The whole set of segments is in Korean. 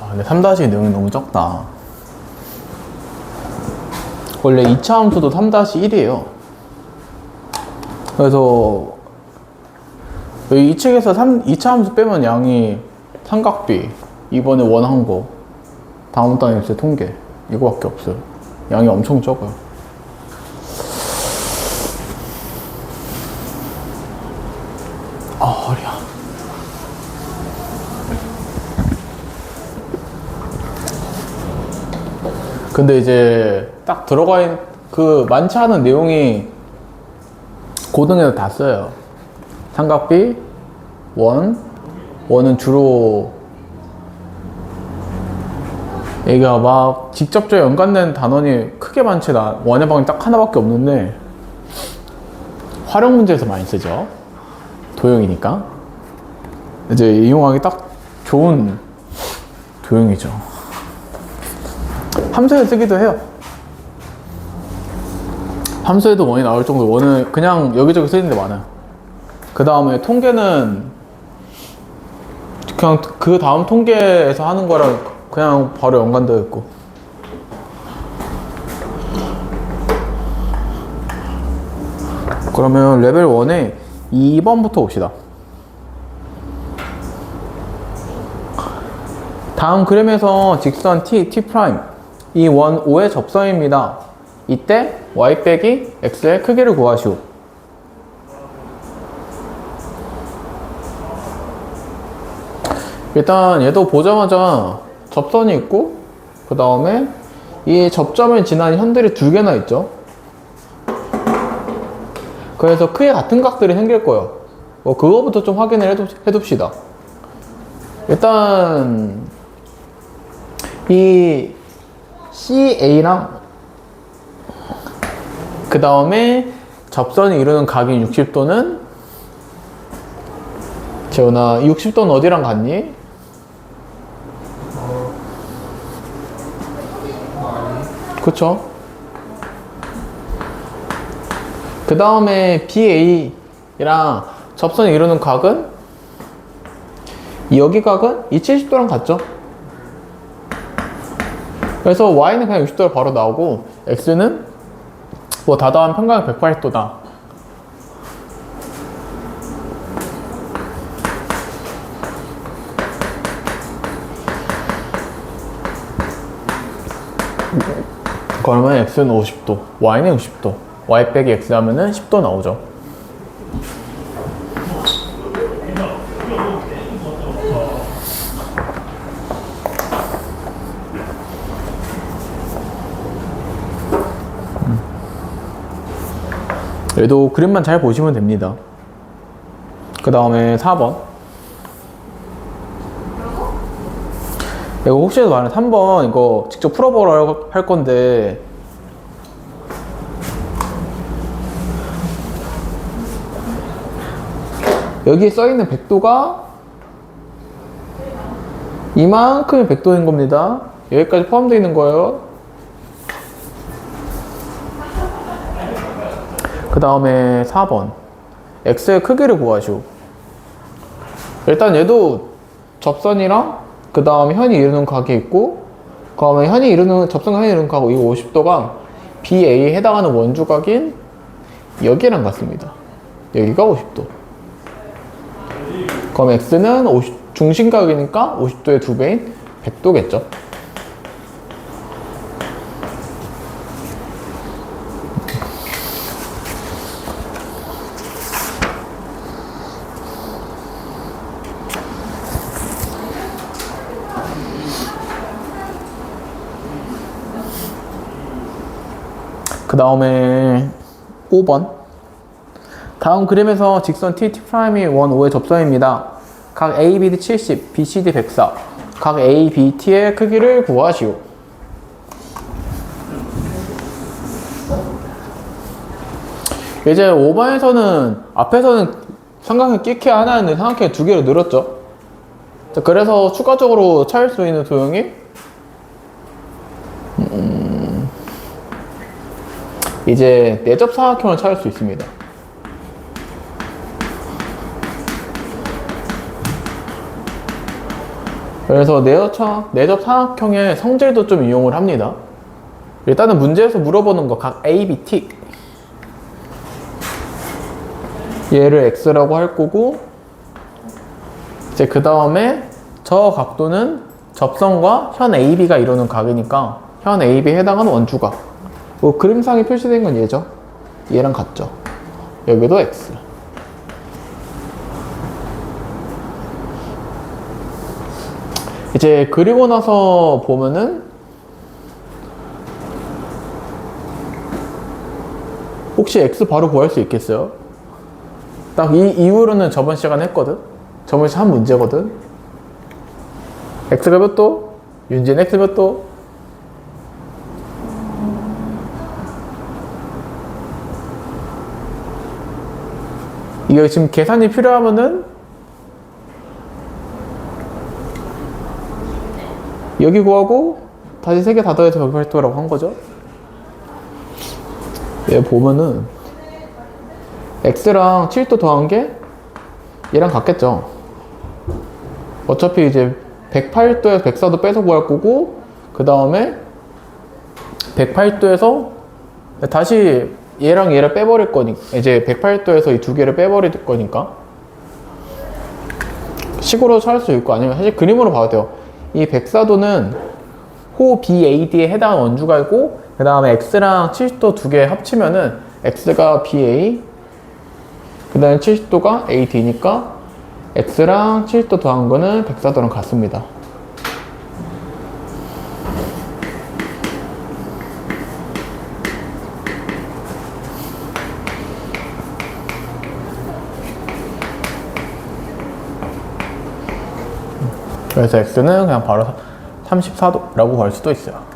근데 3-2 내용이 너무 적다. 원래 2차 함수도 3-1이에요. 그래서 여기 이 책에서 2차 함수 빼면 양이 삼각비, 이번에 원한 거, 다음 단에 있을 통계, 이거밖에 없어요. 양이 엄청 적어요. 아, 허리야. 근데 이제 딱 들어가 있는 그 많지 않은 내용이 고등에서 다 써요. 삼각비, 원은 주로 얘가 막 직접적으로 연관된 단원이 크게 많지 않아. 원의 방이 딱 하나밖에 없는데 활용 문제에서 많이 쓰죠. 도형이니까 이제 이용하기 딱 좋은 도형이죠. 함수에 쓰기도 해요. 함수에도 원이 나올 정도. 원은 그냥 여기저기 쓰이는 데 많아요. 그 다음에 통계는 그냥 그 다음 통계에서 하는 거랑 그냥 바로 연관되어 있고. 그러면 레벨 1에 2번부터 봅시다. 다음 그림에서 직선 t, t', 이 원 O의 접선입니다. 이때 y 빼기 x의 크기를 구하시오. 일단 얘도 보자마자 접선이 있고 그 다음에 이 접점을 지난 현들이 두 개나 있죠. 그래서 크게 같은 각들이 생길 거예요. 그거부터 좀 확인을 해둡시다. 일단 이 CA랑 그 다음에 접선이 이루는 각인 60도는 재훈아, 60도는 어디랑 같니? 그쵸? 그 다음에 BA랑 접선이 이루는 각은 여기 각은 이 70도랑 같죠? 그래서 Y는 그냥 60도로 바로 나오고 X는 뭐 다다한 평각 180도다. 그러면 X는 50도, Y는 60도. Y 빼기 X 하면은 10도 나오죠. 얘도 그림만 잘 보시면 됩니다. 그 다음에 4번. 이거 혹시라도 말하면 3번 이거 직접 풀어보라고 할 건데 여기 써있는 100도가 이만큼의 100도인 겁니다. 여기까지 포함되어 있는 거예요. 그 다음에 4번 X의 크기를 구하시오. 일단 얘도 접선이랑 그 다음에 현이 이루는 각이 있고 그 다음에 접선과 현이 이루는 각이 50도가 BA에 해당하는 원주각인 여기랑 같습니다. 여기가 50도. 그럼 X는 중심각이니까 50도의 2배인 100도겠죠. 그 다음에 5번. 다음 그림에서 직선 t, t'이 원 O의 접선입니다. 각 A, BD 70, BCD 104. 각 A, B, T의 크기를 구하시오. 이제 5번에서는 앞에서는 삼각형 끼케 하나였는데 삼각형이 두 개로 늘었죠. 그래서 추가적으로 찾을 수 있는 도형이 이제 내접 삼각형을 찾을 수 있습니다. 그래서 내접 삼각형의 성질도 좀 이용을 합니다. 일단은 문제에서 물어보는 거 각 A, B, T 얘를 X라고 할 거고, 이제 그 다음에 저 각도는 접선과 현 AB가 이루는 각이니까 현 AB에 해당하는 원주각, 뭐 그림상에 표시된 건 얘죠. 얘랑 같죠. 여기도 X. 이제 그리고 나서 보면은 혹시 X 바로 구할 수 있겠어요? 딱 이 이후로는 저번 시간에 했거든? 저번 시간 한 문제거든? X가 몇 도? 윤진 X 몇 도? 이거 지금 계산이 필요하면은 여기 구하고 다시 3개 다 더해서 180도라고 한 거죠. 얘 보면은 X랑 7도 더한 게 얘랑 같겠죠. 어차피 이제 108도에서 104도 빼서 구할 거고, 그 다음에 108도에서 다시 얘랑 얘를 빼버릴 거니까, 이제 108도에서 이 두 개를 빼버릴 거니까 식으로 찾을 수 있고, 아니면 사실 그림으로 봐도 돼요. 이 104도는 호 BAD에 해당하는 원주각이고, 그 다음에 X랑 70도 두 개 합치면은 X가 BA, 그 다음에 70도가 AD니까 X랑 70도 더한 거는 104도랑 같습니다. 그래서 X는 그냥 바로 34도라고 할 수도 있어요.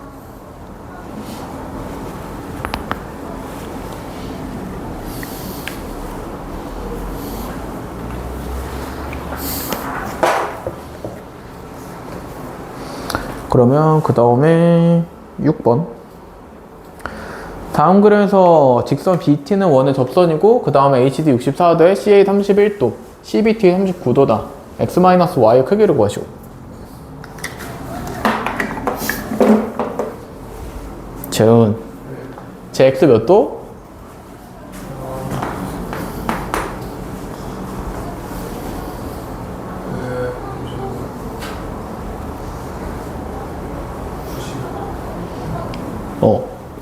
그러면 그 다음에 6번. 다음 그림에서 직선 BT는 원의 접선이고, 그 다음에 HD 64도에 CA 31도, CBT 39도다. X-Y의 크기를 구하시오. 재은, 제 X 몇 도?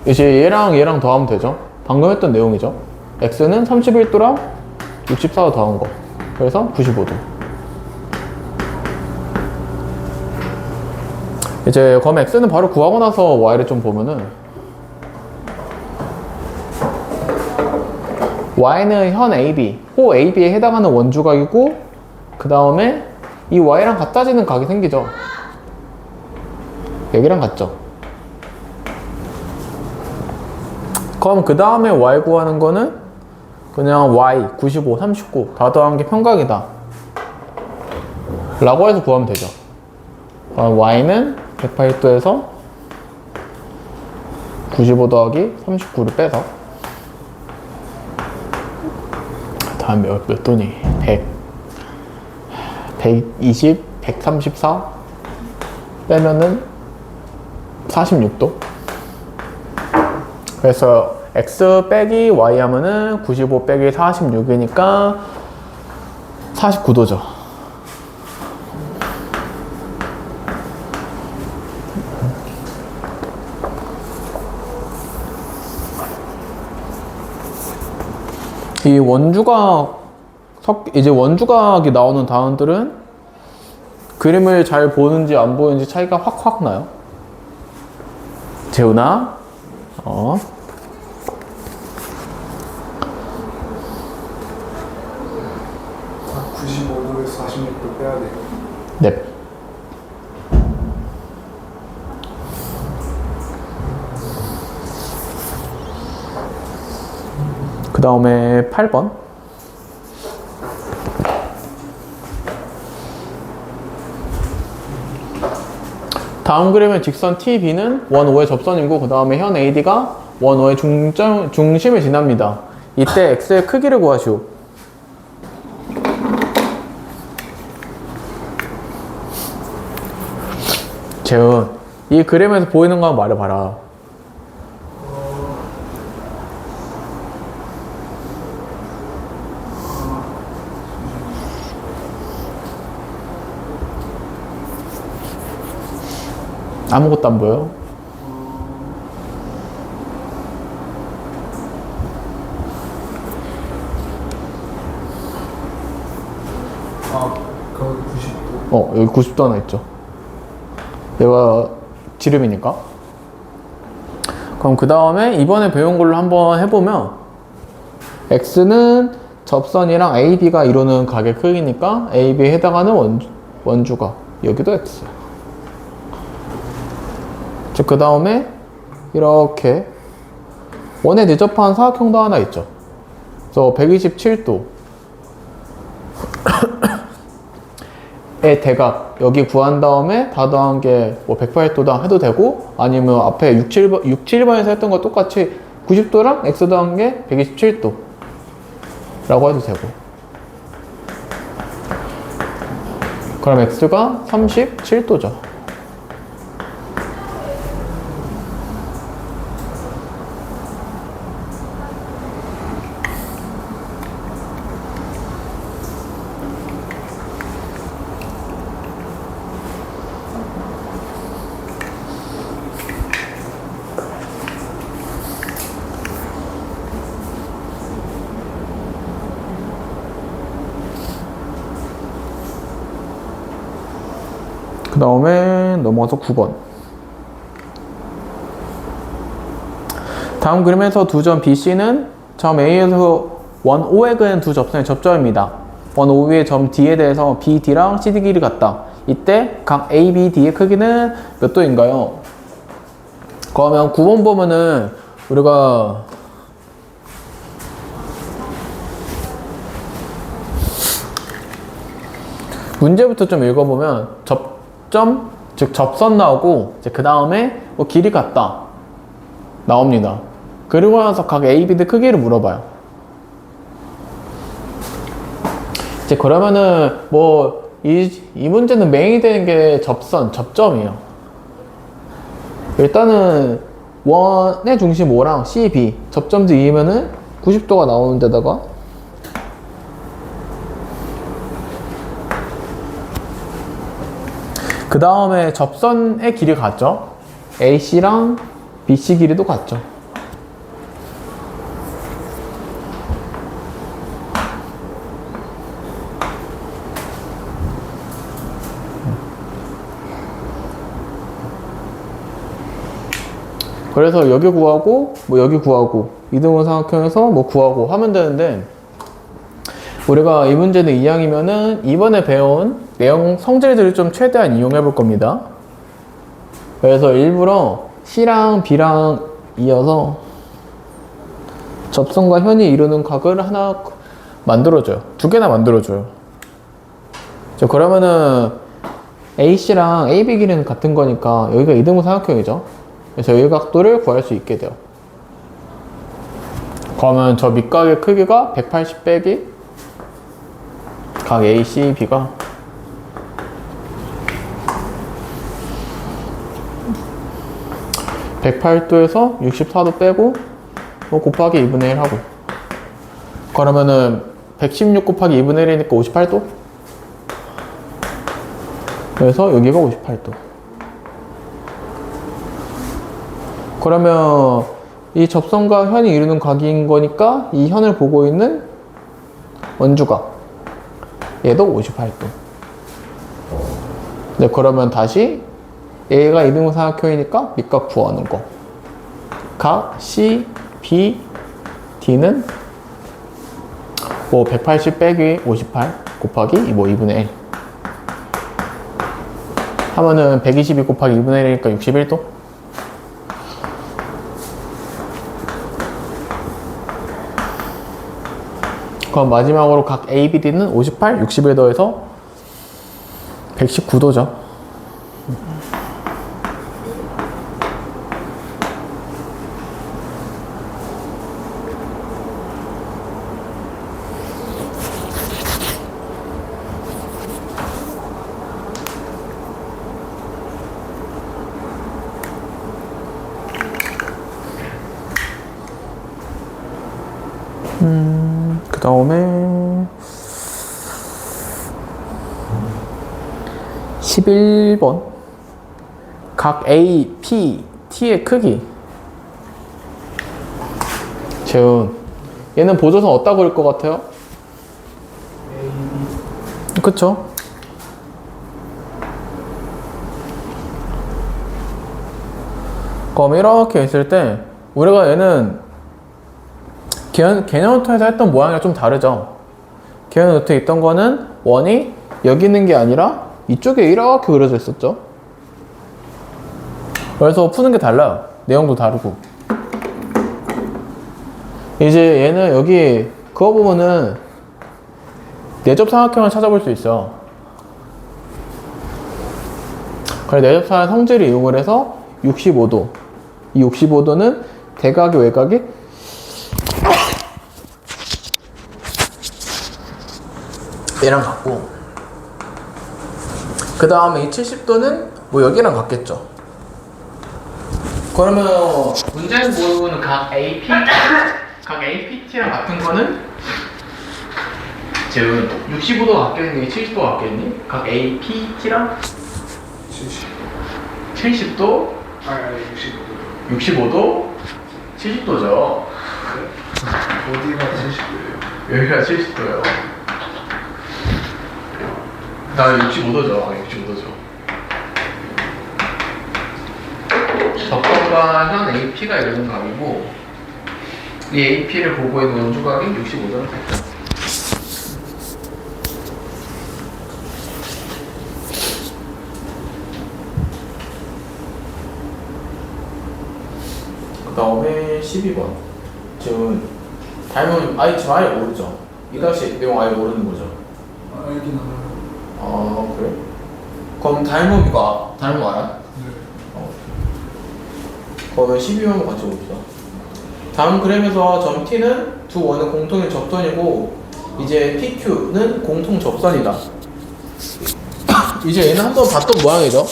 이제 얘랑 더하면 되죠. 방금 했던 내용이죠. X는 31도랑 64도 더한 거. 그래서 95도. 이제 그럼 X는 바로 구하고 나서 Y를 좀 보면은, Y는 현 AB, 호 AB에 해당하는 원주각이고, 그 다음에 이 Y랑 같아지는 각이 생기죠. 여기랑 같죠. 그럼 그 다음에 Y 구하는 거는 그냥 Y 95, 39 다 더한 게 평각이다 라고 해서 구하면 되죠. Y는 108도에서 95 더하기 39를 빼서, 다음 몇 도니? 100, 120, 134 빼면은 46도. 그래서 X 빼기 Y 하면은 95 빼기 46이니까 49도죠. 이 원주각, 이제 원주각이 나오는 단원들은 그림을 잘 보는지 안 보는지 차이가 확 나요. 재훈아, 95도에서 46도 빼야 돼요. 네. 그 다음에 8번. 다음 그림의 직선 TB는 원 O의 접선이고, 그 다음에 현 AD가 원 O의 중심을 지납니다. 이때 X의 크기를 구하시오. 재훈, 이 그림에서 보이는 거 한번 말해봐라. 아무것도 안 보여? 거기 90도. 여기 90도 하나 있죠. 얘가 지름이니까. 그럼 그 다음에 이번에 배운 걸로 한번 해보면 X는 접선이랑 AB가 이루는 각의 크기니까 AB에 해당하는 원주가 여기도 X야. 그 다음에 이렇게 원에 내접한 사각형도 하나 있죠. 그래서 127도 의 대각 여기 구한 다음에 다 더한 게 뭐 108도다 해도 되고, 아니면 앞에 67번에서 했던 거 똑같이 90도랑 X 더한 게 127도 라고 해도 되고, 그럼 X가 37도죠. 그 다음에 넘어가서 9번. 다음 그림에서 두 점 BC는 점 A에서 원 O에 그은 두 접선의 접점입니다. 원 O의 점 D에 대해서 BD랑 CD 길이 같다. 이때 각 ABD의 크기는 몇 도인가요? 그러면 9번 보면은 우리가 문제부터 좀 읽어보면 접점, 즉 접선 나오고 이제 그 다음에 뭐 길이 같다 나옵니다. 그리고 나서 각 ABD 크기를 물어봐요. 이제 그러면은 뭐 이 문제는 메인이 되는 게 접선, 접점이에요. 일단은 원의 중심 O랑 CB 접점도 2면은 90도가 나오는 데다가 그 다음에 접선의 길이 같죠? AC랑 BC 길이도 같죠? 그래서 여기 구하고 뭐 여기 구하고 이등분 삼각형에서 뭐 구하고 하면 되는데, 우리가 이 문제는 2항이면은 이번에 배운 내용 성질들을 좀 최대한 이용해 볼 겁니다. 그래서 일부러 C랑 B랑 이어서 접선과 현이 이루는 각을 하나 만들어줘요. 두 개나 만들어줘요. 그러면은 AC랑 AB 길이는 같은 거니까 여기가 이등분 삼각형이죠. 그래서 이 각도를 구할 수 있게 돼요. 그러면 저 밑각의 크기가 180 빼기 각 AC, B가 108도에서 64도 빼고 뭐 곱하기 2분의 1 하고, 그러면은 116 곱하기 2분의 1이니까 58도? 그래서 여기가 58도. 그러면 이 접선과 현이 이루는 각인 거니까 이 현을 보고 있는 원주각 얘도 58도. 네, 그러면 다시 A가 이등분 삼각형이니까 밑각 구하는 거. 각 C, B, D는 뭐 180 빼기 58 곱하기 뭐 2분의 1 하면은 122 곱하기 2분의 1이니까 61도. 그럼 마지막으로 각 ABD는 58, 61 더해서 119도죠. 그 다음에 11번 각 A, P, T의 크기. 재훈, 얘는 보조선 어디다 그릴 것 같아요? 그쵸? 그럼 이렇게 있을 때 우리가 얘는 개념 노트에서 했던 모양이랑 좀 다르죠? 개념 노트에 있던 거는 원이 여기 있는 게 아니라 이쪽에 이렇게 그려져 있었죠? 그래서 푸는 게 달라요. 내용도 다르고. 이제 얘는 여기 그거 보면은 내접 삼각형을 찾아볼 수 있어. 그래, 내접사의 성질을 이용을 해서 65도. 이 65도는 대각의 외곽이 얘랑 같고, 그 다음에 이 70도는 뭐 여기랑 같겠죠. 그러면 문제는 모르고는 각 AP, 각 APT랑 같은 거는 재훈 65도 같겠니? 70도 같겠니? 각 APT랑 70도, 아니 65도. 65도, 70도죠. 어디가 70도예요? 여기가 70도예요. 나 65도죠. 65도죠. 접선과 현 AP가 이루는 각이고, 이 AP를 보고 있는 원주각이 65도를 갖죠. 그 다음에 12번. 지금 닮은 아예 지금 아예 모르죠. 이 다시 내용 아예 모르는 거죠. 알긴 알아요. 아 그래? 그럼 닮은 이거 닮은 거 알아? 네. 그러면 12번 같이 봅시다. 다음 그램에서 점 T는 두 원의 공통의 접선이고, 이제 PQ는 공통 접선이다. 이제 얘는 한번 봤던 모양이죠.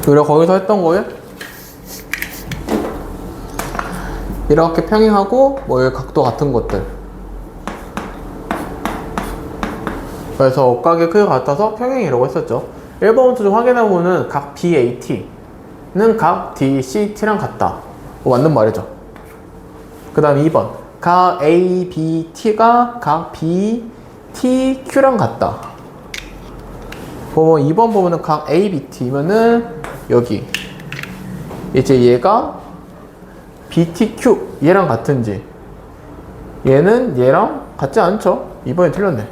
우리가 거기서 했던 거에 이렇게 평행하고 뭐 여기 각도 같은 것들. 그래서 억각의 크기가 같아서 평행이라고 했었죠. 1번부터 좀 확인해보면 각 BAT는 각 DCT랑 같다. 맞는 말이죠. 그 다음 2번 각 ABT가 각 BTQ랑 같다. 보면 2번 보면은 각 ABT면은 여기 이제 얘가 BTQ 얘랑 같은지, 얘는 얘랑 같지 않죠? 2번이 틀렸네.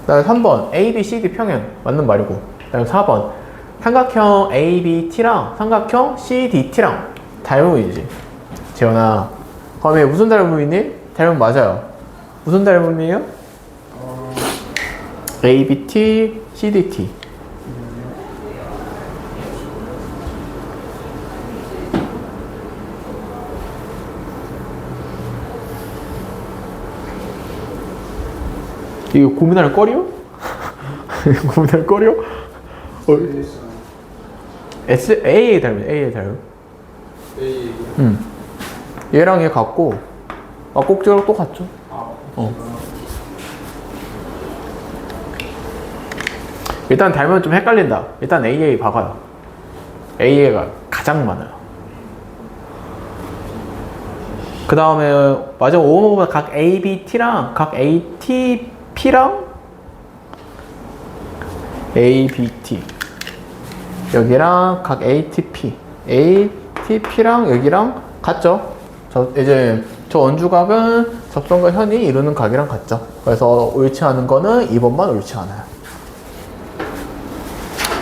그 다음에 3번 ABCD 평행 맞는 말이고, 그 다음에 4번 삼각형 ABT랑 삼각형 CDT랑 닮음이지. 재현아, 그럼 얘 무슨 닮음이니? 닮음 맞아요. 무슨 닮음이에요? ABT, CDT. 이거 고민할 거리요? 고민할 거리요? AA 닮은, AA 닮은. A. 얘랑 얘 같고, 꼭지랑 똑같죠? 일단 닮으면 좀 헷갈린다. 일단 AA 박아요. AA가 가장 많아요. 그 다음에 마지막 5번 보면 각 ABT랑 각 ATP랑 ABT 여기랑 각 ATP랑 여기랑 같죠? 이제 저 원주각은 접선과 현이 이루는 각이랑 같죠? 그래서 옳지 않은 거는 2번만 옳지 않아요.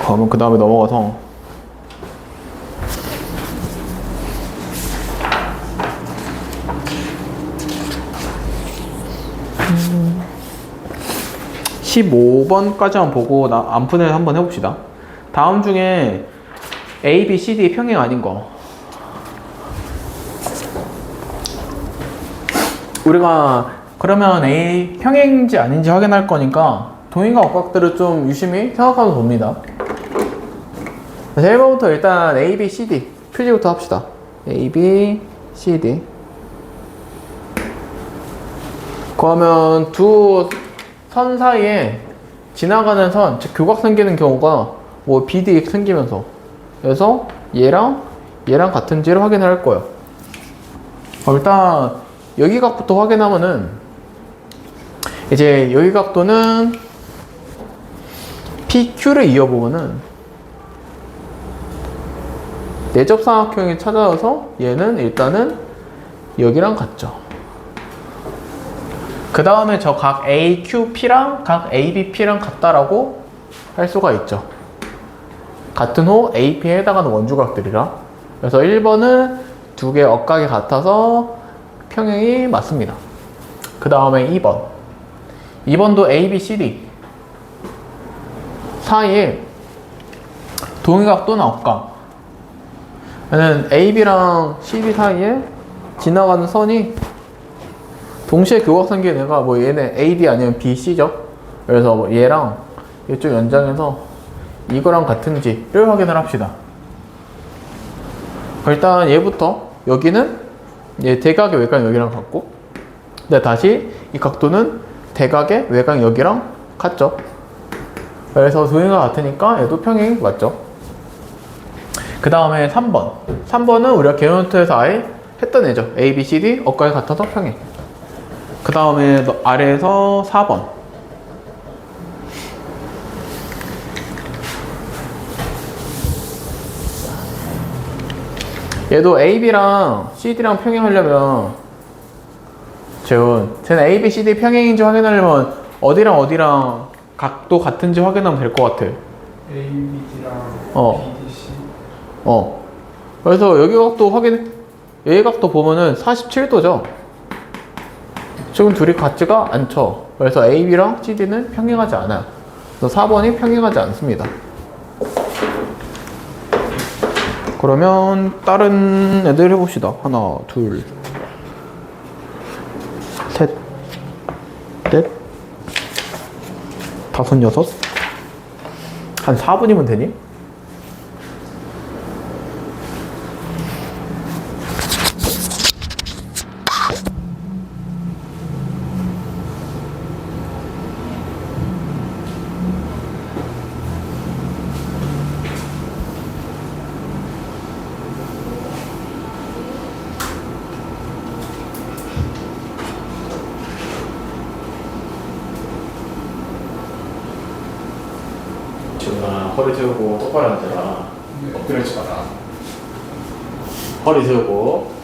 그러면 그 다음에 넘어가서 15번까지만 보고 안푼을 한번 해봅시다. 다음 중에 A, B, C, D 평행 아닌 거, 우리가 그러면 A 평행인지 아닌지 확인할 거니까 동의가 억각들을 좀 유심히 생각하면서 봅니다. 자, 1번부터 일단 A, B, C, D 표지부터 합시다. A, B, C, D. 그러면 두 선 사이에 지나가는 선, 즉 교각 생기는 경우가 뭐 BD 생기면서, 그래서 얘랑 같은지를 확인할 거예요. 일단 여기 각부터 확인하면은 이제 여기 각도는 PQ를 이어보면은 내접사각형이 찾아와서 얘는 일단은 여기랑 같죠. 그 다음에 저 각 AQP랑 각 ABP랑 같다라고 할 수가 있죠. 같은 호 AP에 해당하는 원주각들이라. 그래서 1번은 두 개 억각이 같아서 평행이 맞습니다. 그 다음에 2번. 2번도 ABCD 사이에 동의각 또는 억각. 얘는 AB랑 CD 사이에 지나가는 선이 동시에 교각 생긴 애가 뭐 얘네 AD 아니면 BC죠. 그래서 뭐 얘랑 이쪽 연장해서 이거랑 같은지를 확인을 합시다. 일단 얘부터 여기는 얘 대각의 외곽 여기랑 같고, 근데 다시 이 각도는 대각의 외곽 여기랑 같죠. 그래서 동의가 같으니까 얘도 평행이 맞죠. 그 다음에 3번. 3번은 우리가 개노트에서 아예 했던 애죠. A, B, C, D 억각이 같아서 평행. 그 다음에 아래에서 4번. 얘도 AB랑 CD랑 평행하려면 쟤는 A, B, C, D 평행인지 확인하려면 어디랑 각도 같은지 확인하면 될 것 같아. A, B, D랑 B, D, C. 그래서 여기 각도 얘 각도 보면은 47도죠. 지금 둘이 같지가 않죠. 그래서 AB랑 CD는 평행하지 않아요. 그래서 4번이 평행하지 않습니다. 그러면 다른 애들 해봅시다. 하나, 둘, 셋, 넷, 다섯, 여섯. 한 4분이면 되니? 지훈아, 허리 세우고 똑바로 앉아라. 엎드려지 마라. 허리 세우고.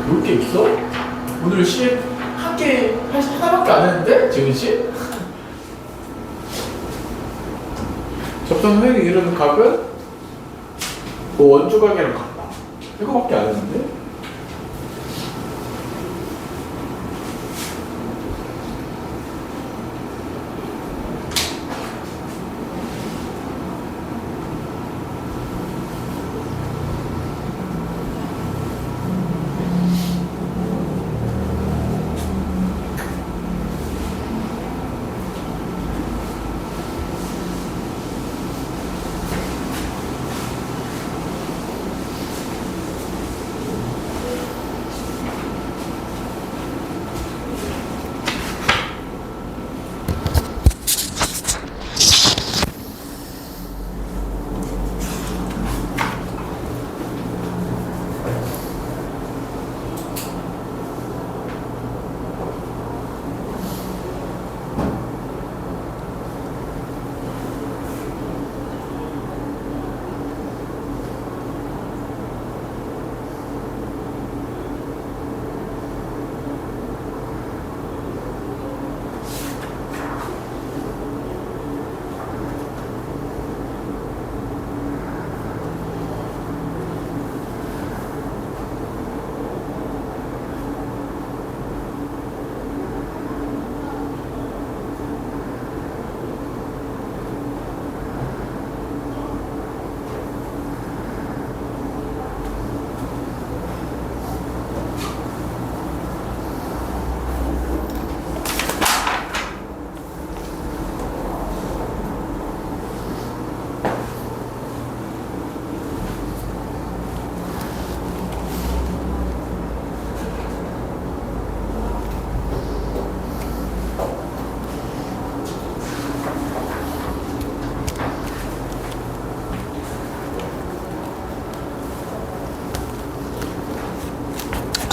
볼 게 있어? 오늘 하나밖에 안 했는데? 지훈 씨? 접선 후에 이루는 각은 뭐 원주각이랑 같다. 이거밖에 안 했는데?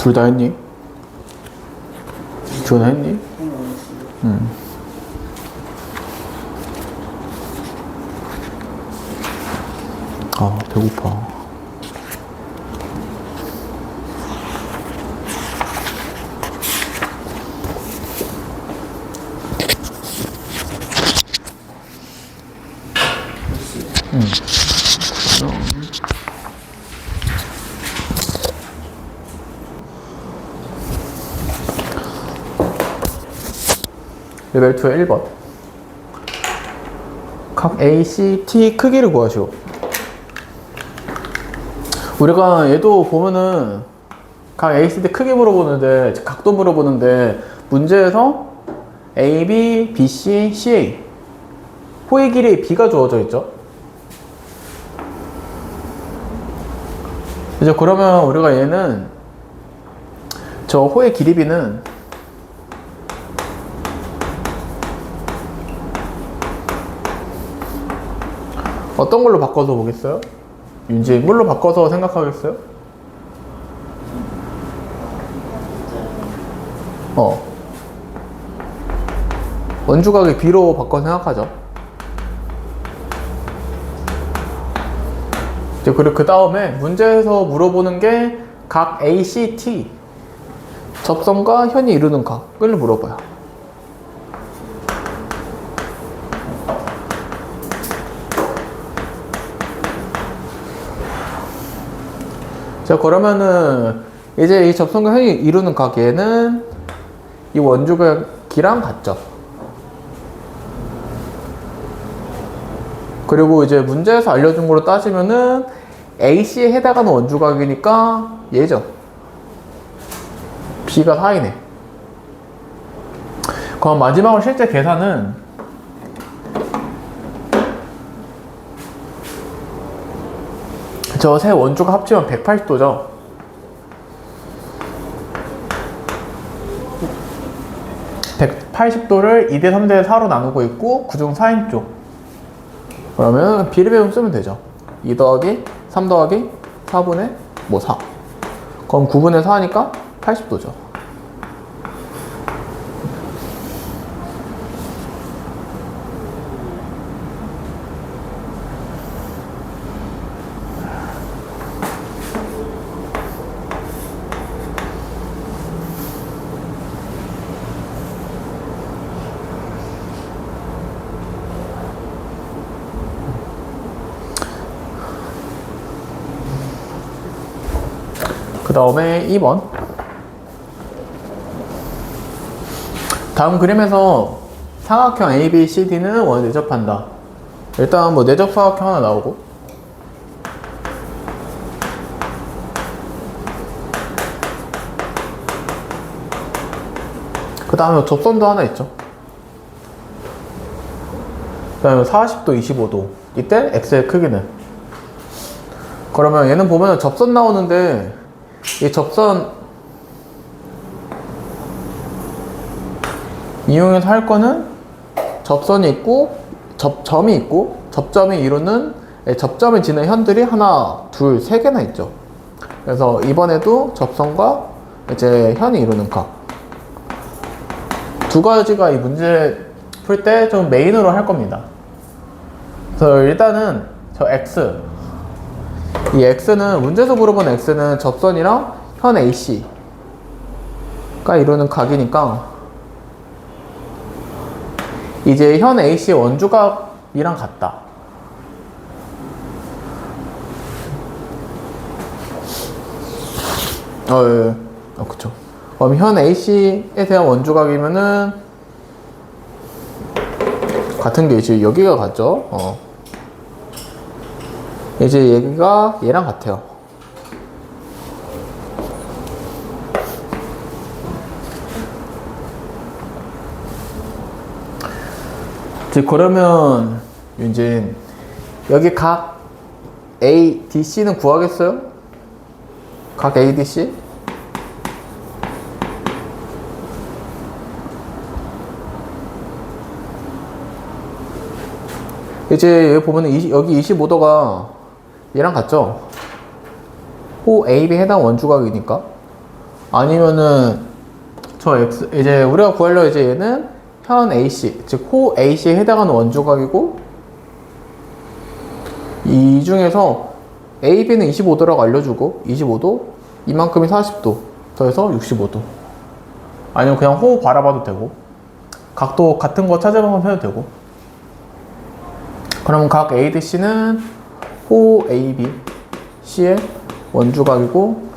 둘 다 했니? 지원아 했니? 아, 배고파. 레벨 2의 1번. 각 ACT 크기를 구하시오. 우리가 얘도 보면은 각 ACT 크기 물어보는데, 각도 물어보는데, 문제에서 AB, BC, CA 호의 길이 B가 주어져 있죠. 이제 그러면 우리가 얘는 저 호의 길이 B는 어떤 걸로 바꿔서 보겠어요? 윤지 뭘로 바꿔서 생각하겠어요? 원주각의 B로 바꿔서 생각하죠. 이제 그리고 그 다음에 문제에서 물어보는 게 각 ACT 접선과 현이 이루는 각을 물어봐요. 자, 그러면은 이제 이 접선과 현이 이루는 각에는 이 원주각이랑 같죠. 그리고 이제 문제에서 알려준 거로 따지면은 AC에 해당하는 원주각이니까 얘죠. B가 4이네. 그럼 마지막으로 실제 계산은 저 세 원주가 합치면 180도죠. (180도를) 2대 3대 4로 나누고 있고 그중 4인 쪽. 그러면 비례배분 쓰면 되죠. 2 더하기 3 더하기 4분의 4. 그럼 9분의 4니까 80도죠. 그 다음에 2번. 다음 그림에서 사각형 ABCD는 원을 내접한다. 일단 뭐 내접 사각형 하나 나오고, 그 다음에 접선도 하나 있죠. 그 다음에 40도, 25도. 이때 X의 크기는. 그러면 얘는 보면 접선 나오는데, 이 접선 이용해서 할 거는 접선이 있고 접점이 있고 접점이 이루는 접점을 지는 현들이 하나, 둘, 세 개나 있죠. 그래서 이번에도 접선과 이제 현이 이루는 각 두 가지가 이 문제 풀 때 좀 메인으로 할 겁니다. 그래서 일단은 저 X, 이 X는 문제에서 물어본 X는 접선이랑 현 AC가 이루는 각이니까 이제 현 AC 원주각이랑 같다. 예. 그쵸. 그럼 현 AC에 대한 원주각이면은 같은 게 이제 여기가 같죠. 이제 여기가 얘랑 같아요. 이제 그러면 윤진 여기 각 ADC는 구하겠어요? 각 ADC? 이제 여기 보면 여기 25도가 얘랑 같죠? 호 AB 해당 원주각이니까 아니면은 저 x 이제 우리가 구하려 이제 얘는 현 AC 즉 호 AC에 해당하는 원주각이고 이 중에서 AB는 25도라고 알려주고 25도 이만큼이 40도 더해서 65도 아니면 그냥 호 바라봐도 되고 각도 같은 거 찾아보면 해도 되고 그러면 각 ADC는 호 AB C의 원주각이고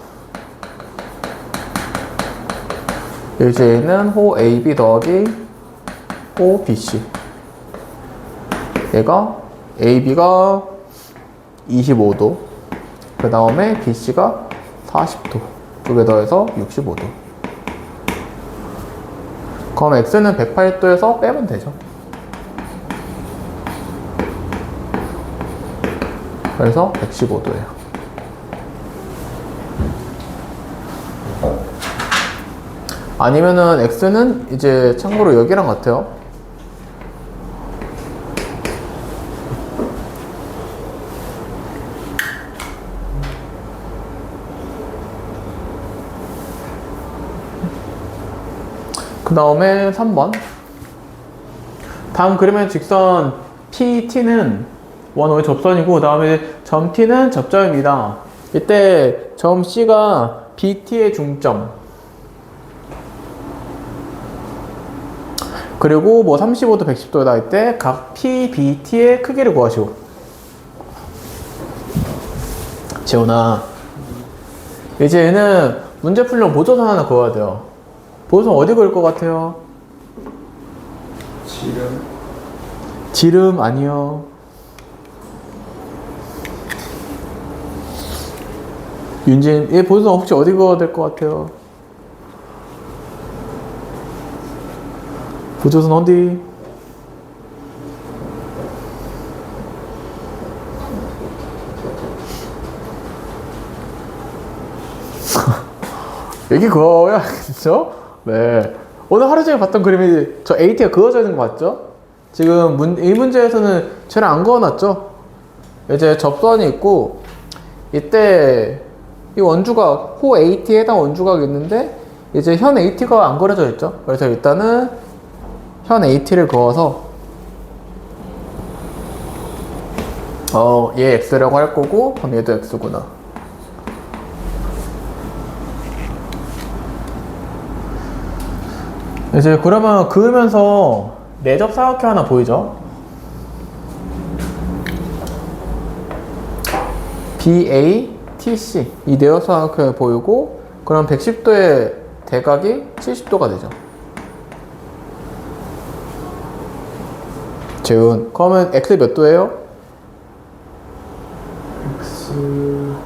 이제는 호 AB 더하기 호 BC 얘가 AB가 25도 그 다음에 BC가 40도 두 개 더해서 65도 그럼 X는 108도에서 빼면 되죠 그래서 115도예요 아니면은 X는 이제 참고로 여기랑 같아요 그 다음에 3번 다음 그림의 직선 PT는 원오의 접선이고 그 다음에 점 T는 접점입니다 이때 점 C가 BT의 중점 그리고 뭐 35도 110도다 할 때 각 PBT의 크기를 구하시오 재훈아 이제 얘는 문제 풀려면 보조선 하나 그어야 돼요 보조선 어디 그을 것 같아요? 지름. 지름 아니요 윤진 얘 보조선 혹시 어디 그어야 될 것 같아요? 보조선 어디? 여기 그어야겠죠? 네. 오늘 하루 종일 봤던 그림이 저 AT가 그어져 있는 거 맞죠? 지금 이 문제에서는 쟤를 안 그어놨죠? 이제 접선이 있고 이때 이 원주각 호 AT에 해당 원주각이 있는데 이제 현 AT가 안 그려져 있죠? 그래서 일단은 현 AT를 그어서 얘 X라고 할 거고 그럼 얘도 X구나 이제 그러면 그으면서 내접 사각형 하나 보이죠? BATC 이 내접 사각형이 보이고 그럼 110도의 대각이 70도가 되죠 재훈 그러면 X 몇 도예요? X.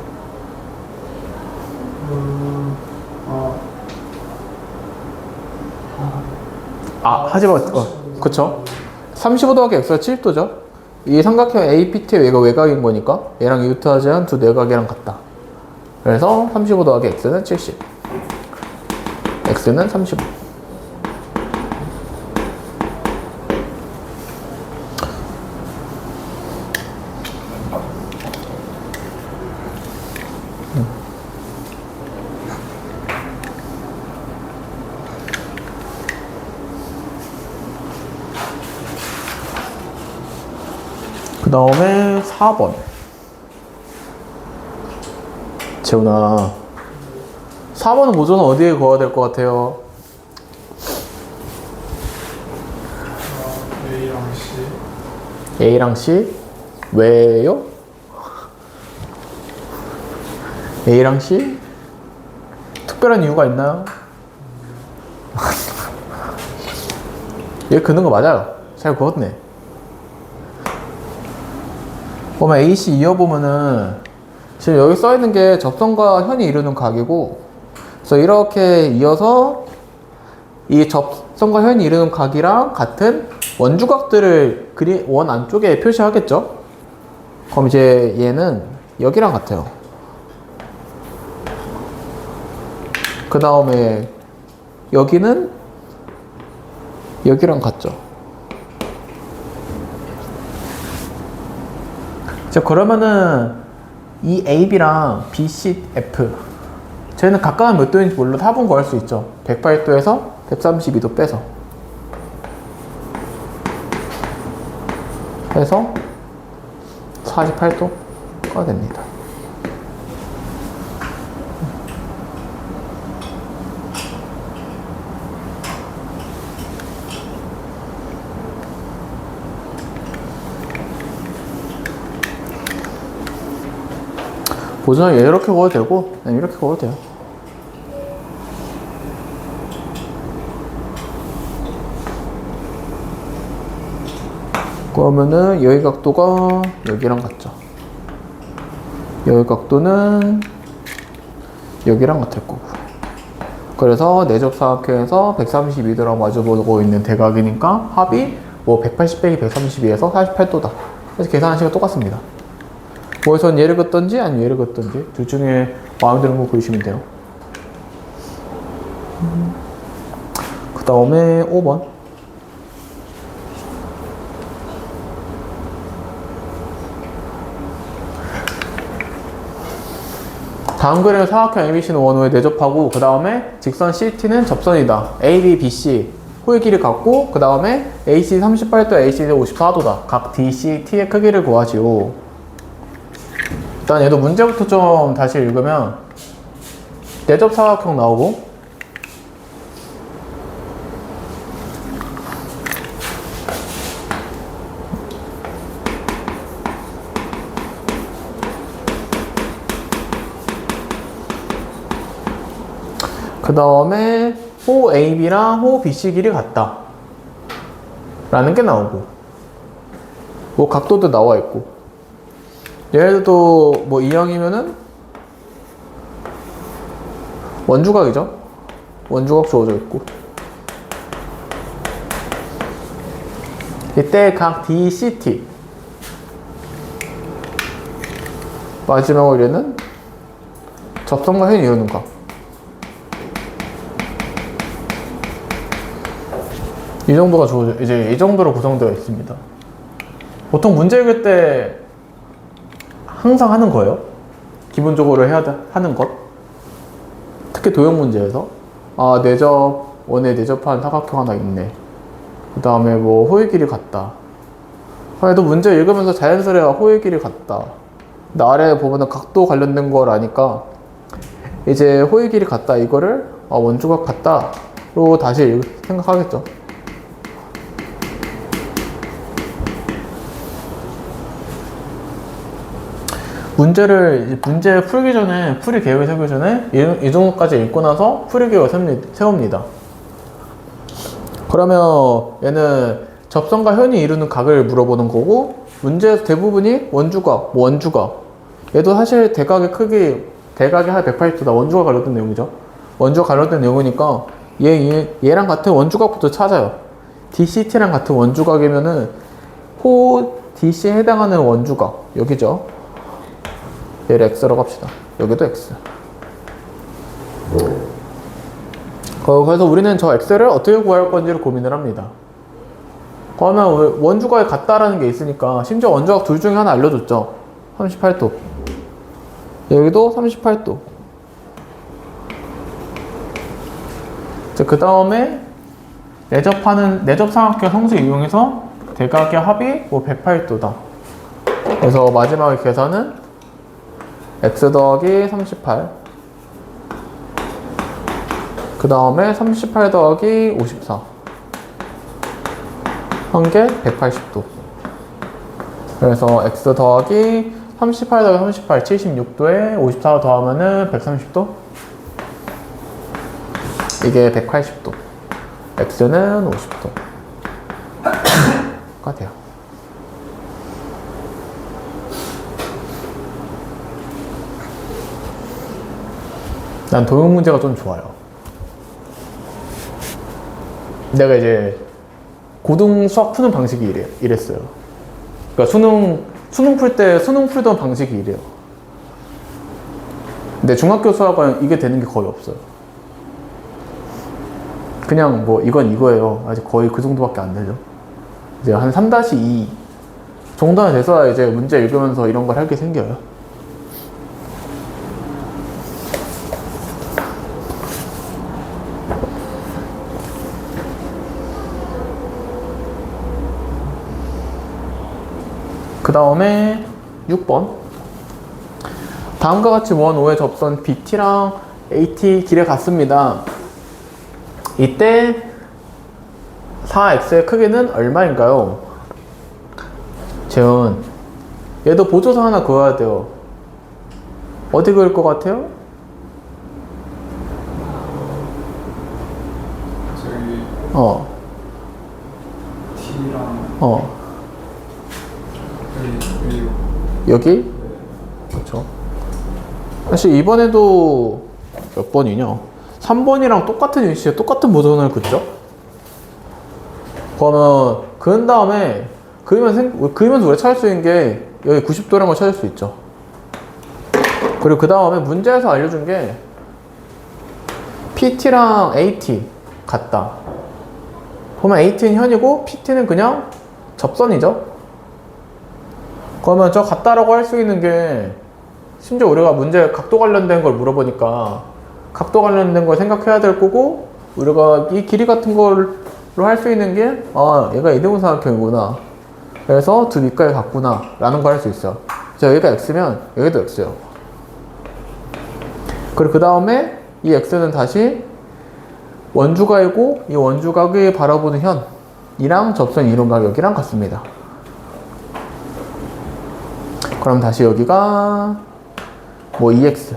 하지만 그쵸 35도하기 X가 70도죠 이 삼각형 APT의 얘가 외곽인 거니까 얘랑 유트하지한 두 내각이랑 같다 그래서 35 더하기 X는 70 X는 35 그 다음에 4번 재훈아 4번은 모조는 어디에 그어야 될 것 같아요? A랑 C. A랑 C 왜요? A랑 C? 특별한 이유가 있나요? 얘 그는 거 맞아요 잘 그었네 보면 AC 이어보면은 지금 여기 써있는 게 접선과 현이 이루는 각이고 그래서 이렇게 이어서 이 접선과 현이 이루는 각이랑 같은 원주각들을 원 안쪽에 표시하겠죠? 그럼 이제 얘는 여기랑 같아요 그 다음에 여기는 여기랑 같죠 자 그러면은 이 AB랑 BC, F 쟤는 각각은 몇 도인지 몰라도 합은 구할 수 있죠. 108도에서 132도 빼서 해서 48도가 됩니다. 보존을 이렇게 구워도 되고 이렇게 구워도 돼요. 그러면은 여기 각도가 여기랑 같죠. 여기 각도는 여기랑 같을 거고. 그래서 내접사각형에서 132도랑 마주보고 있는 대각이니까 합이 뭐 180 빼기 132에서 48도다. 그래서 계산한 식은 똑같습니다. 뭐에선 얘를 긋던지 아니면 얘를 긋던지 둘 중에 마음에 드는 거 보이시면 돼요. 그 다음에 5번. 다음 그림의 사각형 ABC는 원호에 내접하고 그 다음에 직선 CT는 접선이다. AB, BC 호의 길이 같고 그 다음에 AC 38도, AC 54도다. 각 DC, T의 크기를 구하지요. 일단 얘도 문제부터 좀 다시 읽으면 내접 사각형 나오고 그 다음에 호 AB랑 호 BC 길이 같다 라는 게 나오고 뭐 각도도 나와 있고 얘도 뭐 이형이면은 원주각이죠. 원주각 주어져 있고 이때 각 DCT 마지막으로 얘는 접선과 현 이루는 각 이 정도가 주어져 이제 이 정도로 구성되어 있습니다. 보통 문제 읽을 때 항상 하는 거예요. 기본적으로 하는 것. 특히 도형 문제에서 아 내접 원에 내접한 사각형 하나 있네. 그 다음에 뭐 호의 길이 같다. 그래도 문제 읽으면서 자연스레 호의 길이 같다. 근데 아래 보면은 각도 관련된 걸 아니까 이제 호의 길이 같다 이거를 원주각 같다로 다시 생각하겠죠. 문제 풀기 전에, 풀이 계획을 세우기 전에 이 정도까지 읽고 나서 풀이 계획을 세웁니다. 그러면 얘는 접선과 현이 이루는 각을 물어보는 거고, 문제에서 대부분이 원주각, 원주각. 얘도 사실 대각의 크기, 대각이 한 180도다. 원주각 관련된 내용이죠. 원주각 관련된 내용이니까 얘랑 같은 원주각부터 찾아요. DCT랑 같은 원주각이면은 호 DC에 해당하는 원주각, 여기죠. 얘를 X라고 합시다. 여기도 X. 그래서 우리는 저 X를 어떻게 구할 건지를 고민을 합니다. 그러면 원주각이 같다라는 게 있으니까 심지어 원주각 둘 중에 하나 알려줬죠. 38도. 여기도 38도. 그 다음에 내접 삼각형 성수 이용해서 대각의 합이 뭐 108도다. 그래서 마지막에 계산은 x 더하기 38 그 다음에 38 더하기 54 한 게 180도. 그래서 x 더하기 38 더하기 38 76도에 54 더하면은 130도. 이게 180도. x는 50도가 돼요. 난 도형 문제가 좀 좋아요. 내가 이제 고등 수학 푸는 방식이 이랬어요. 그러니까 수능 풀 때 수능 풀던 방식이 이래요. 근데 중학교 수학은 이게 되는 게 거의 없어요. 그냥 뭐 이건 이거예요. 아직 거의 그 정도밖에 안 되죠. 이제 한 3-2 정도는 돼서야 이제 문제 읽으면서 이런 걸 할 게 생겨요. 그 다음에 6번. 다음과 같이 원 5의 접선 BT랑 AT 길에 같습니다. 이때 4x의 크기는 얼마인가요? 재훈, 얘도 보조서 하나 그어야 돼요. 어디 그을 것 같아요? 저기 어, T랑 어, 여기 여기? 그렇죠. 사실 이번에도 몇 번이냐? 3번이랑 똑같은 위치에 똑같은 보존을 긋죠? 그러면 그은 다음에 그으면서 우리가 찾을 수 있는 게 여기 90도라는 걸 찾을 수 있죠. 그리고 그 다음에 문제에서 알려준 게 PT랑 AT 같다. 그러면 AT는 현이고 PT는 그냥 접선이죠. 그러면 저 같다라고 할 수 있는 게 심지어 우리가 문제 각도 관련된 걸 물어보니까 각도 관련된 걸 생각해야 될 거고, 우리가 이 길이 같은 걸로 할 수 있는 게 얘가 이등분삼각형이구나, 그래서 두 밑각이 같구나 라는 걸 할 수 있어요. 자, 여기가 x면 여기도 x예요. 그리고 그 다음에 이 x는 다시 원주각이고, 이 원주각이 바라보는 현이랑 접선 이론가격이랑 같습니다. 그럼 다시 여기가 뭐 2x.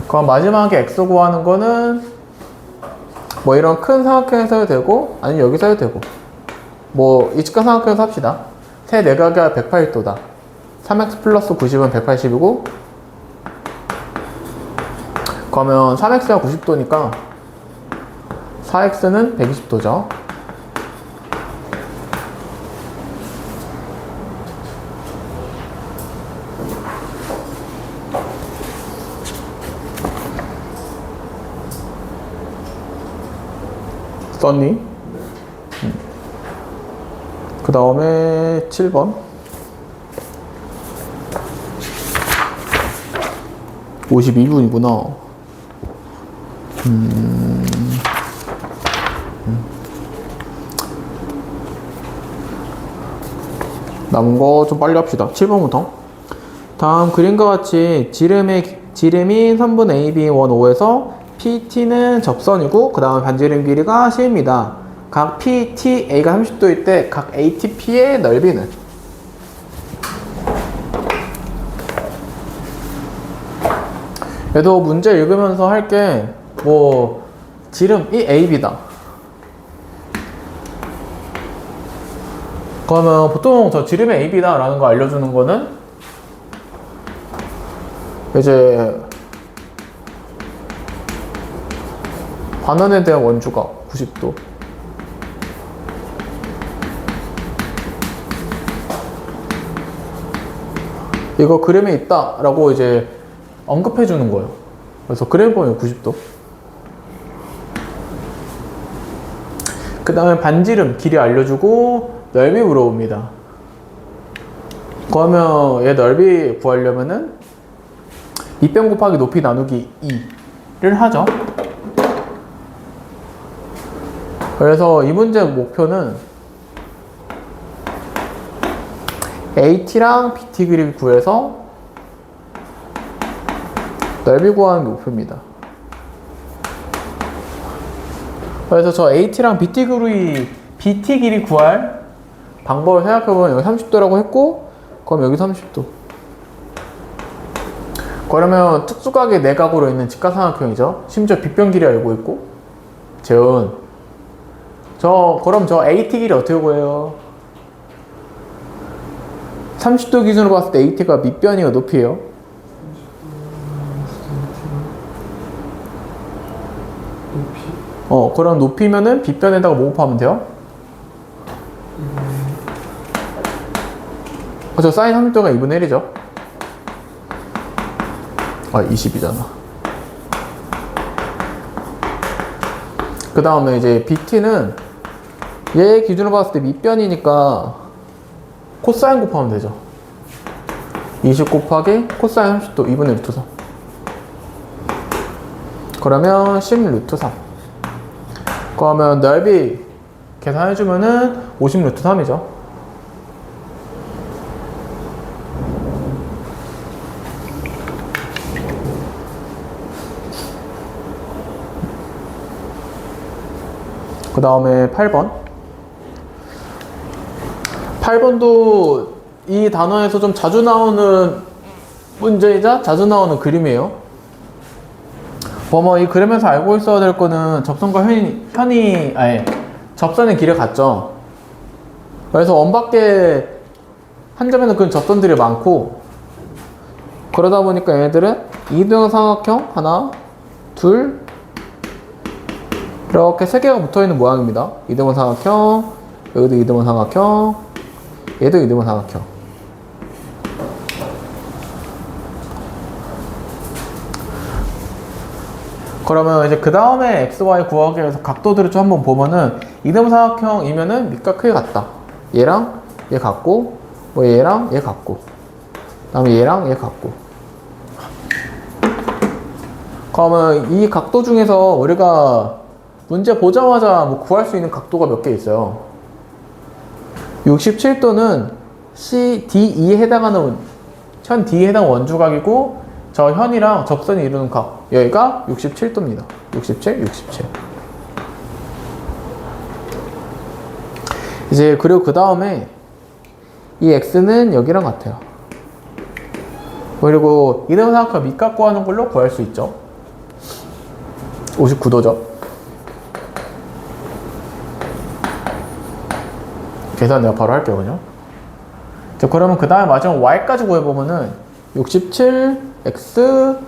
그럼 마지막에 x 구하는 거는 뭐 이런 큰 삼각형에서 해도 되고, 아니면 여기서 해도 되고, 뭐 이 직각 삼각형에서 합시다. 세 내각이 180도다. 3x 플러스 90은 180이고, 그러면 3x가 90도니까 4x는 120도죠. 썼니? 그 다음에 7번. 52분이구나. 남은 거 좀 빨리 합시다. 7번부터. 다음 그림과 같이 지름인 3분의 AB 원 5에서 PT는 접선이고, 그 다음 반지름 길이가 C입니다. 각 PTA가 30도일 때 각 ATP의 넓이는? 얘도 문제 읽으면서 할 게 뭐 지름이 AB다. 그러면 보통 저 지름이 AB다 라는 거 알려주는 거는 이제 반원에 대한 원주각 90도, 이거 그림에 있다 라고 이제 언급해 주는 거예요. 그래서 그림 보면 90도. 그 다음에 반지름 길이 알려주고 넓이 물어봅니다. 그러면 얘 넓이 구하려면은 밑변 곱하기 높이 나누기 2를 하죠. 그래서 이 문제 목표는 AT랑 BT 길이 구해서 넓이 구하는 게 목표입니다. 그래서 저 AT랑 BT 길이 구할 방법을 생각해보면 여기 30도라고 했고, 그럼 여기 30도. 그러면 특수각의 내각으로 있는 직각삼각형이죠. 심지어 빗변 길이 알고 있고. 재훈, 그럼 저 AT 길이 어떻게 구해요? 30도 기준으로 봤을 때 AT가 밑변이가 높이에요. 높이 그럼 높이면은 빗변에다가 뭐 곱하면 돼요? 저 사인 30도가 2분의 1이죠. 20이잖아. 그 다음에 이제 BT는 얘 기준으로 봤을 때 밑변이니까 코사인 곱하면 되죠. 20 곱하기 코사인 30도 2분의 루트 3. 그러면 10 루트 3. 그러면 넓이 계산해주면은 50 루트 3이죠. 그 다음에 8번. 8번도 이 단어에서 좀 자주 나오는 문제이자 자주 나오는 그림이에요. 이 그림에서 알고 있어야 될 거는 접선과 접선의 길을 같죠. 그래서 원밖에 한 점에는 그 접선들이 많고, 그러다 보니까 얘네들은 이등변 삼각형 하나, 둘, 이렇게 세 개가 붙어 있는 모양입니다. 이등변 삼각형, 여기도 이등변 삼각형, 얘도 이등변 삼각형. 그러면 이제 그 다음에 XY 구하기 위해서 각도들을 좀 한번 보면은 이등변 삼각형이면은 밑과 크게 같다. 얘랑 얘 같고, 뭐 얘랑 얘 같고, 그 다음에 얘랑 얘 같고. 그러면 이 각도 중에서 우리가 문제 보자마자 뭐 구할 수 있는 각도가 몇 개 있어요. 67도는 DE에 해당하는 현 D에 해당 원주각이고, 저 현이랑 접선이 이루는 각, 여기가 67도입니다. 67, 67. 이제 그리고 그 다음에 이 X는 여기랑 같아요. 그리고 이등변 삼각형 밑각 구하는 걸로 구할 수 있죠. 59도죠. 계산 내가 바로 할게요, 그냥. 자, 그러면 그 다음에 마지막 Y까지 구해보면은 67X,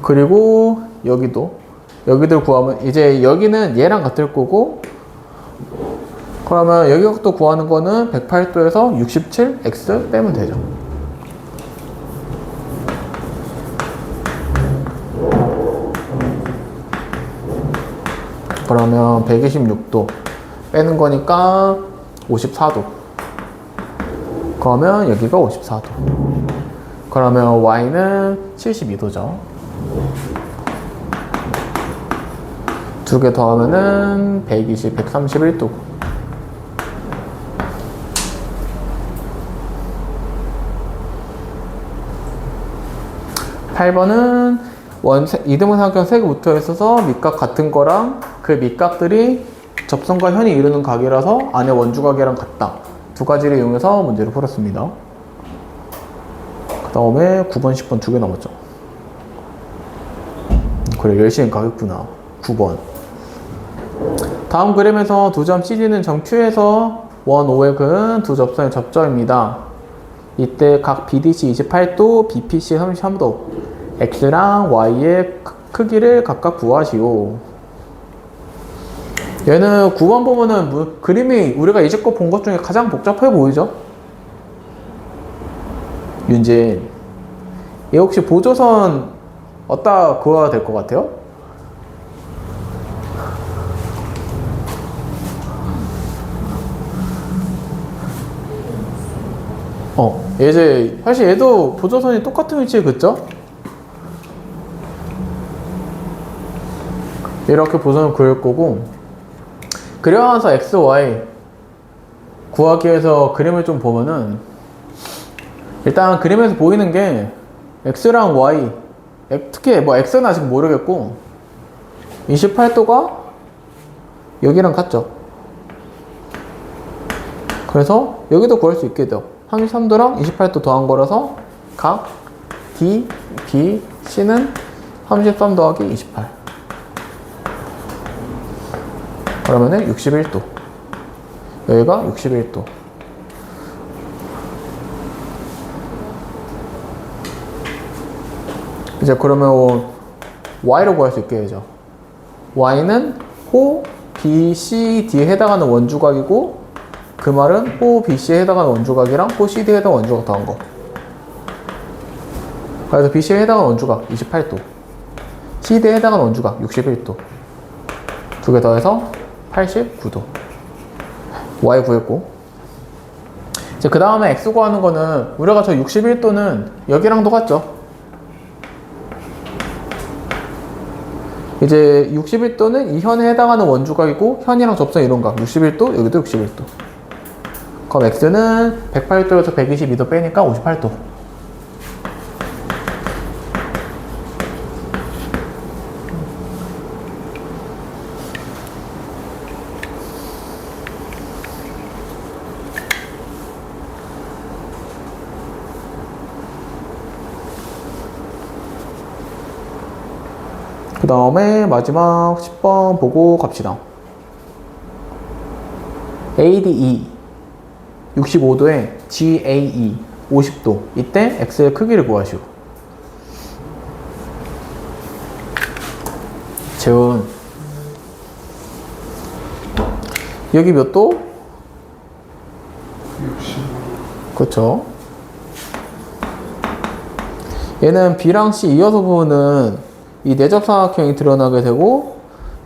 그리고 여기들 구하면 이제 여기는 얘랑 같을 거고, 그러면 여기 각도 구하는 거는 108도에서 67X 빼면 되죠. 그러면 126도 빼는 거니까 54도. 그러면 여기가 54도. 그러면 Y는 72도죠. 두 개 더하면은 120, 131도. (8번은) 이등변 삼각형 세 개 붙어 있어서 밑각 같은 거랑 그 밑각들이 접선과 현이 이루는 각이라서 안에 원주각이랑 같다. 두 가지를 이용해서 문제를 풀었습니다. 그 다음에 9번, 10번 두 개 남았죠. 그래, 열심히 가겠구나. 9번. 다음 그림에서 두 점 CD는 점 Q에서 원 OX은 두 접선의 접점입니다. 이때 각 BDC 28도, BPC 33도, X랑 Y의 크기를 각각 구하시오. 얘는 9번 보면은 그림이 우리가 이제껏 본 것 중에 가장 복잡해 보이죠? 윤진, 얘 혹시 보조선 어디다 그어야 될 것 같아요? 이제 사실 얘도 보조선이 똑같은 위치에 긋죠? 이렇게 보조선을 그을 거고, 그려서 X, Y 구하기 위해서 그림을 좀 보면은 일단 그림에서 보이는 게 X랑 Y, 특히 뭐 X는 아직 모르겠고 28도가 여기랑 같죠. 그래서 여기도 구할 수 있게 돼요. 33도랑 28도 더한 거라서 각 D, B, C는 33 더하기 28. 그러면은 61도. 여기가 61도. 이제 그러면 Y로 구할 수 있게 되죠. Y는 호, B, C, D에 해당하는 원주각이고, 그 말은 호, B, C에 해당하는 원주각이랑 호, C, D에 해당하는 원주각 더한 거. 그래서 B, C에 해당하는 원주각 28도, C, D에 해당하는 원주각 61도. 두 개 더해서 89도. Y 구했고. 이제 그 다음에 X 구하는 거는 우리가 저 61도는 여기랑 똑같죠. 이제 61도는 이 현에 해당하는 원주각이고, 현이랑 접선 이런 각 61도, 여기도 61도. 그럼 X는 108도에서 122도 빼니까 58도. 그 다음에 마지막 10번 보고 갑시다. ADE 65도에 GAE 50도. 이때 X의 크기를 구하시오. 재훈. 여기 몇 도? 65도. 그쵸. 얘는 B랑 C 이어서 보면은 이 내접삼각형이 드러나게 되고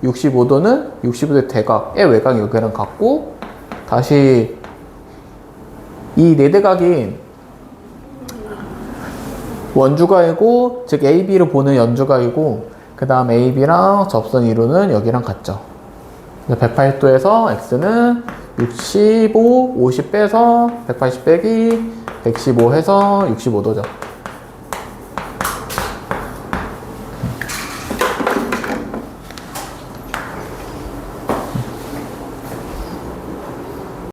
65도는 65도의 대각의 외곽이 여기랑 같고 다시 이 네대각이 원주각이고 즉 AB를 보는 연주각이고 그 다음 AB랑 접선 이루는 여기랑 같죠. 180도에서 X는 65, 50 빼서 180 빼기 115 해서 65도죠.